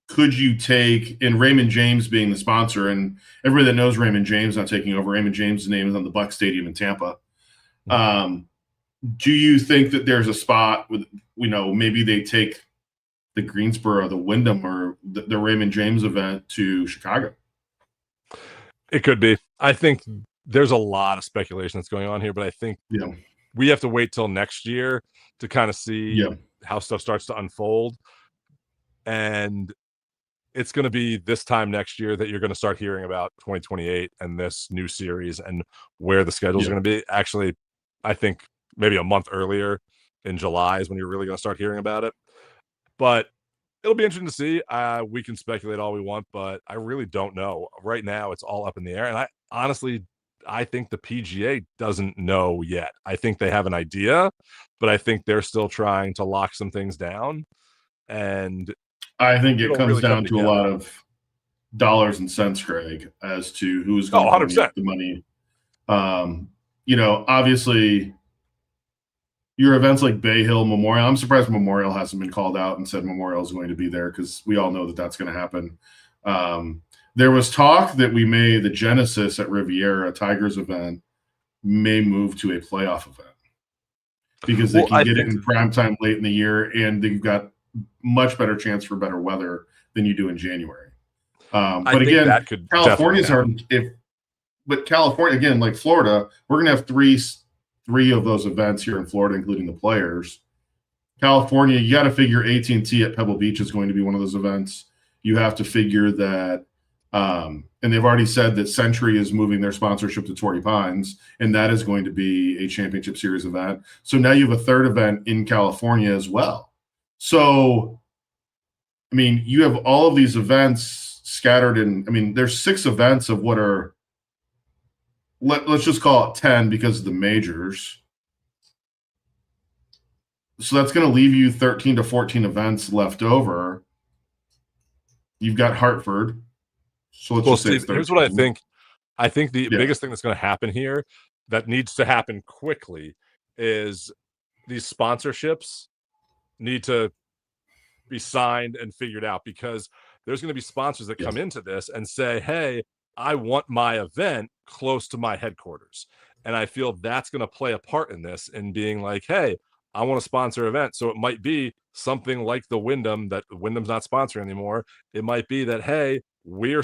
could you take, in Raymond James being the sponsor, and everybody that knows Raymond James not taking over, Raymond James' name is on the Buck Stadium in Tampa. Do you think that there's a spot with, maybe they take the Greensboro, the Wyndham, or the Raymond James event to Chicago? It could be. I think there's a lot of speculation that's going on here, but I think we have to wait till next year to kind of see how stuff starts to unfold. And it's going to be this time next year that you're going to start hearing about 2028 and this new series and where the schedules are going to be. Actually, I think maybe a month earlier in July is when you're really going to start hearing about it. But it'll be interesting to see. We can speculate all we want, but I really don't know. Right now, it's all up in the air. And I think the PGA doesn't know yet. I think they have an idea, but I think they're still trying to lock some things down. And I think it comes down to a lot of dollars and cents, Greg, as to who's going to get the money. Obviously, your events like Bay Hill, Memorial. I'm surprised Memorial hasn't been called out and said Memorial is going to be there, because we all know that that's going to happen. There was talk that the Genesis at Riviera, Tigers event, may move to a playoff event because they can get it in prime time late in the year, and they've got much better chance for better weather than you do in January. But again, California's hard. But California, again, like Florida, we're going to have three of those events here in Florida, including the Players. California, you got to figure AT&T at Pebble Beach is going to be one of those events. You have to figure that, and they've already said that Century is moving their sponsorship to Torrey Pines, and that is going to be a championship series event. So now you have a third event in California as well. So, I mean, you have all of these events scattered in, there's 6 events of what are, let's just call it 10 because of the majors. So that's going to leave you 13 to 14 events left over. You've got Hartford. So let's Steve, here's what I think. I think the biggest thing that's going to happen here that needs to happen quickly is these sponsorships need to be signed and figured out, because there's going to be sponsors that come into this and say, hey, I want my event close to my headquarters. And I feel that's going to play a part in this and being like, hey, I want to sponsor an event. So it might be something like the Wyndham that Wyndham's not sponsoring anymore. It might be that, hey, you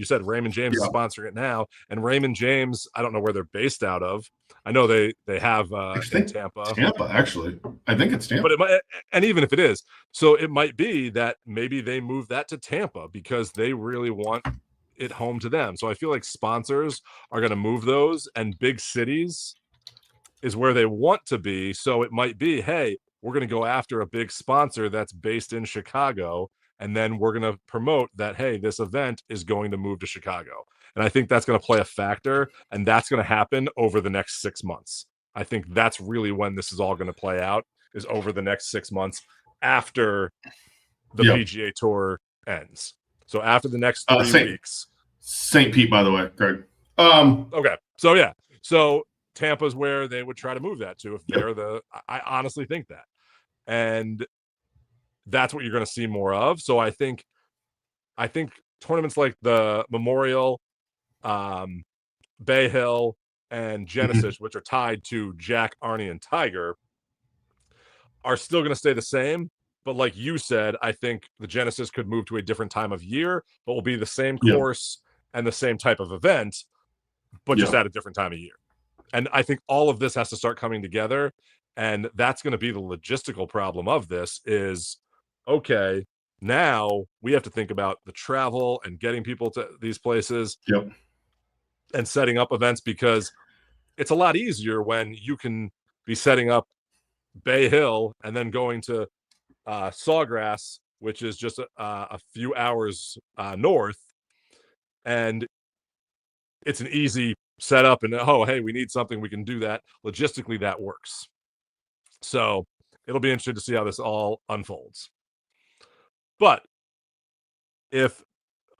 said Raymond James is sponsoring it now. And Raymond James, I don't know where they're based out of. I know they have in Tampa. Tampa, actually. I think it's Tampa. But it might, and even if it is, so it might be that maybe they move that to Tampa because they really want it home to them. So I feel like sponsors are going to move those, and big cities is where they want to be. So it might be, hey, we're going to go after a big sponsor that's based in Chicago, and then we're going to promote that, hey, this event is going to move to Chicago. And I think that's going to play a factor, and that's going to happen over the next 6 months. I think that's really when this is all going to play out, is over the next 6 months after the PGA Tour ends. So after the next 3 weeks. St. Pete, by the way, Greg. Okay. So, yeah. So Tampa's where they would try to move that to if they're I honestly think that. And that's what you're going to see more of. So I think tournaments like the Memorial, Bay Hill, and Genesis, which are tied to Jack, Arnie, and Tiger, are still going to stay the same. But like you said, I think the Genesis could move to a different time of year, but will be the same course and the same type of event, but just at a different time of year. And I think all of this has to start coming together. And that's going to be the logistical problem of this is, okay, now we have to think about the travel and getting people to these places and setting up events, because it's a lot easier when you can be setting up Bay Hill and then going to Sawgrass, which is just a few hours north, and it's an easy setup. And oh, hey, we need something, we can do that. Logistically, that works. So it'll be interesting to see how this all unfolds. But if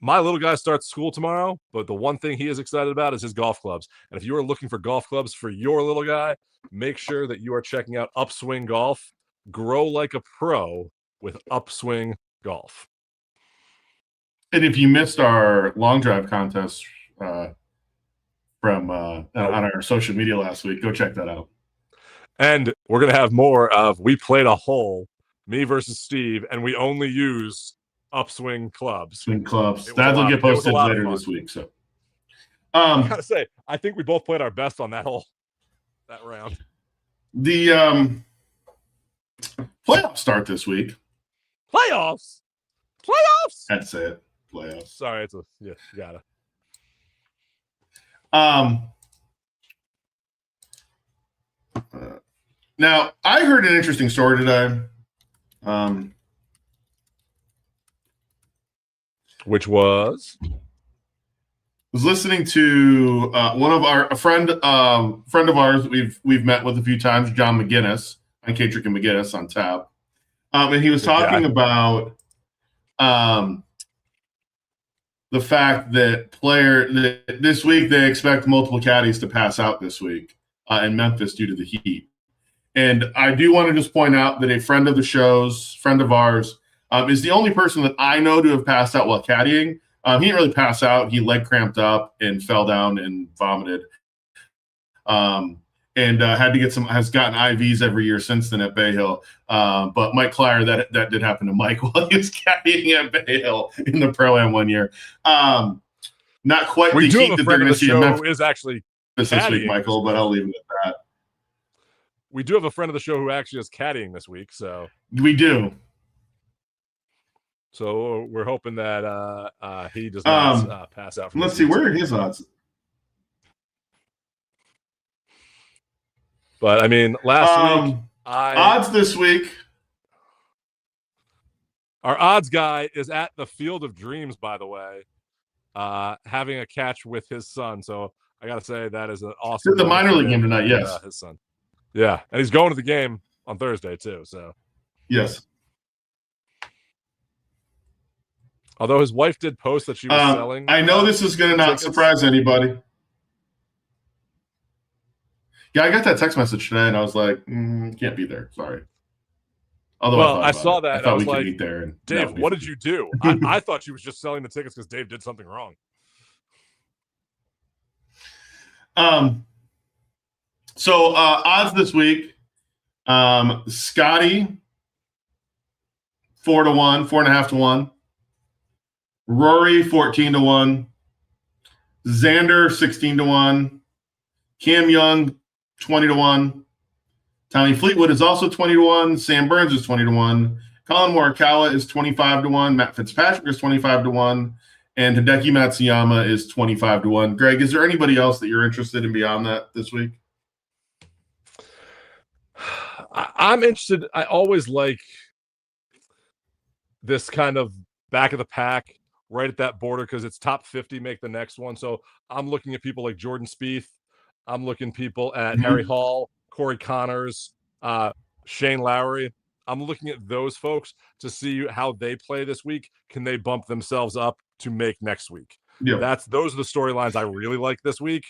my little guy starts school tomorrow, but the one thing he is excited about is his golf clubs. And if you are looking for golf clubs for your little guy, make sure that you are checking out Upswing Golf. Grow like a pro with Upswing Golf. And if you missed our long drive contest from on our social media last week, go check that out. And we're going to have more of We Played a Hole, me versus Steve, and we only use Upswing clubs. Swing clubs. That'll get posted later this week. So I gotta say, I think we both played our best on that round. The playoffs start this week. Playoffs. That's it. Playoffs. Sorry, you gotta. Now I heard an interesting story today. Which was? Was listening to a friend of ours we've met with a few times, John McGinnis on Kadrick and McGinnis on tap, and he was talking about the fact that this week they expect multiple caddies to pass out this week in Memphis due to the heat. And I do want to just point out that a friend of ours, is the only person that I know to have passed out while caddying. He didn't really pass out. He leg cramped up and fell down and vomited. And has gotten IVs every year since then at Bay Hill. But Mike Klyer, that did happen to Mike while he was caddying at Bay Hill in the Pro-Am one year. Not quite the heat that they're going to see in Memphis is actually this week, Michael, but I'll leave it at that. We do have a friend of the show who actually is caddying this week. So we do. So we're hoping that he does not pass out. Let's see, where are his odds? But I mean, last week, odds this week. Our odds guy is at the Field of Dreams, by the way, having a catch with his son. So I got to say that is an awesome. The minor league game tonight, yes. His son. Yeah, and he's going to the game on Thursday too. So yes. Although his wife did post that she was selling. I know this is going to not surprise anybody. Yeah, I got that text message today, and I was like, can't be there. Sorry. Although I saw that. I was like, meet there and Dave, what did you do? I thought she was just selling the tickets because Dave did something wrong. So odds this week, Scotty 4-1, 4.5-1. Rory 14-1. Xander 16-1. Cam Young 20-1. Tommy Fleetwood is also 20-1. Sam Burns is 20-1. Colin Morikawa is 25-1. Matt Fitzpatrick is 25-1. And Hideki Matsuyama is 25-1. Greg, is there anybody else that you're interested in beyond that this week? I'm interested. I always like this kind of back of the pack, right at that border, because it's top 50 make the next one. So I'm looking at people like Jordan Spieth. I'm looking people at Harry Hall, Corey Connors, Shane Lowry. I'm looking at those folks to see how they play this week. Can they bump themselves up to make next week? Yeah. Those are the storylines I really like this week.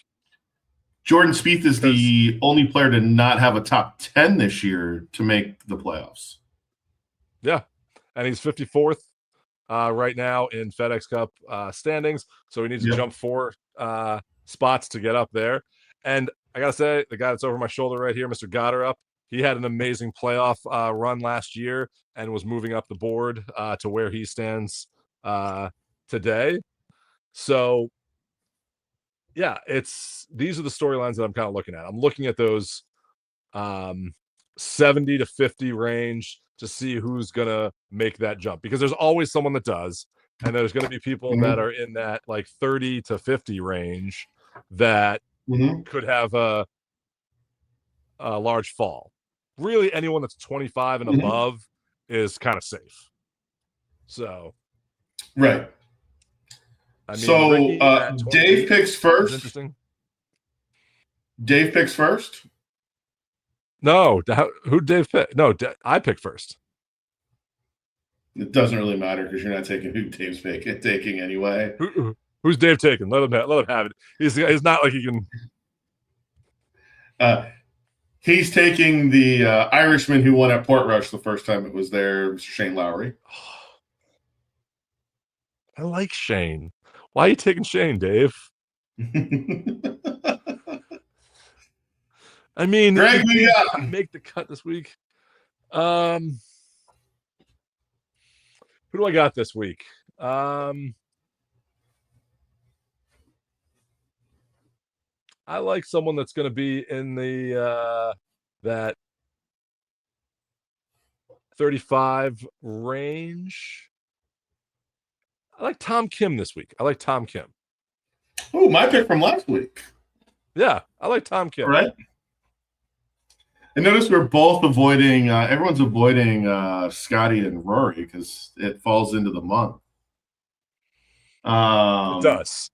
Jordan Spieth is the only player to not have a top 10 this year to make the playoffs. Yeah, and he's 54th right now in FedEx Cup standings, so he needs to jump 4 spots to get up there. And I gotta say, the guy that's over my shoulder right here, Mr. Gotterup, he had an amazing playoff run last year and was moving up the board to where he stands today. So yeah, these are the storylines that I'm kind of looking at. I'm looking at those 70 to 50 range to see who's gonna make that jump, because there's always someone that does, and there's going to be people that are in that like 30 to 50 range that could have a large fall. Really, anyone that's 25 and above is kind of safe. So, right. I mean, so Dave picks first. Interesting. Dave picks first. No, who Dave pick? No, I pick first. It doesn't really matter because you're not taking who Dave's taking anyway. Who's Dave taking? Let him have it. He's not like he can. He's taking the Irishman who won at Portrush the first time it was there, Mr. Shane Lowry. I like Shane. Why are you taking Shane, Dave? I mean, Greg, make the cut this week. Who do I got this week? I like someone that's going to be in the that 35 range. I like Tom Kim this week. I like Tom Kim. Oh, my pick from last week. Yeah, I like Tom Kim. All right. And notice we're both avoiding. Everyone's avoiding Scotty and Rory because it falls into the month. It does.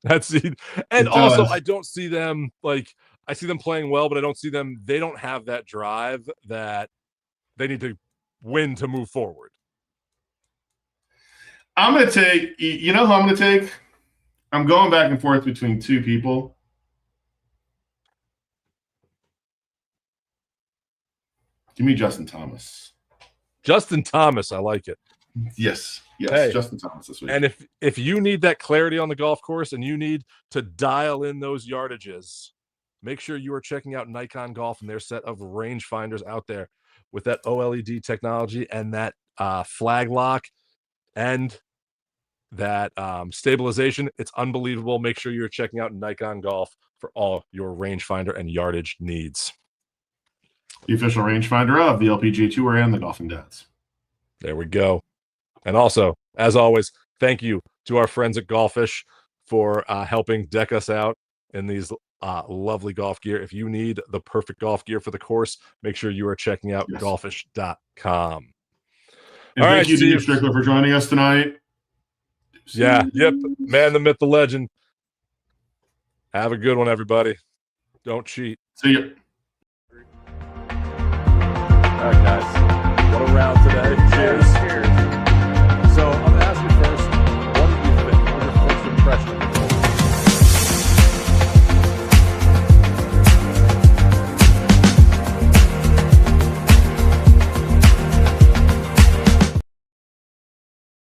And also I don't see them like. I see them playing well, but I don't see them. They don't have that drive that they need to win to move forward. I'm going to take. You know who I'm going to take? I'm going back and forth between two people. Give me Justin Thomas. Justin Thomas, I like it. Yes, hey, Justin Thomas this week. And if you need that clarity on the golf course and you need to dial in those yardages, make sure you are checking out Nikon Golf and their set of rangefinders out there with that OLED technology and that flag lock and that stabilization. It's unbelievable. Make sure you're checking out Nikon Golf for all your rangefinder and yardage needs. The official rangefinder of the LPGA Tour and the Golfing Dads. There we go. And also, as always, thank you to our friends at Golfish for helping deck us out in these lovely golf gear. If you need the perfect golf gear for the course, make sure you are checking out golfish.com. And all thank you to Yip Strickler for joining us tonight. Yeah, Yip, man, the myth, the legend. Have a good one, everybody. Don't cheat. See ya. All right, guys. What a round today. Cheers.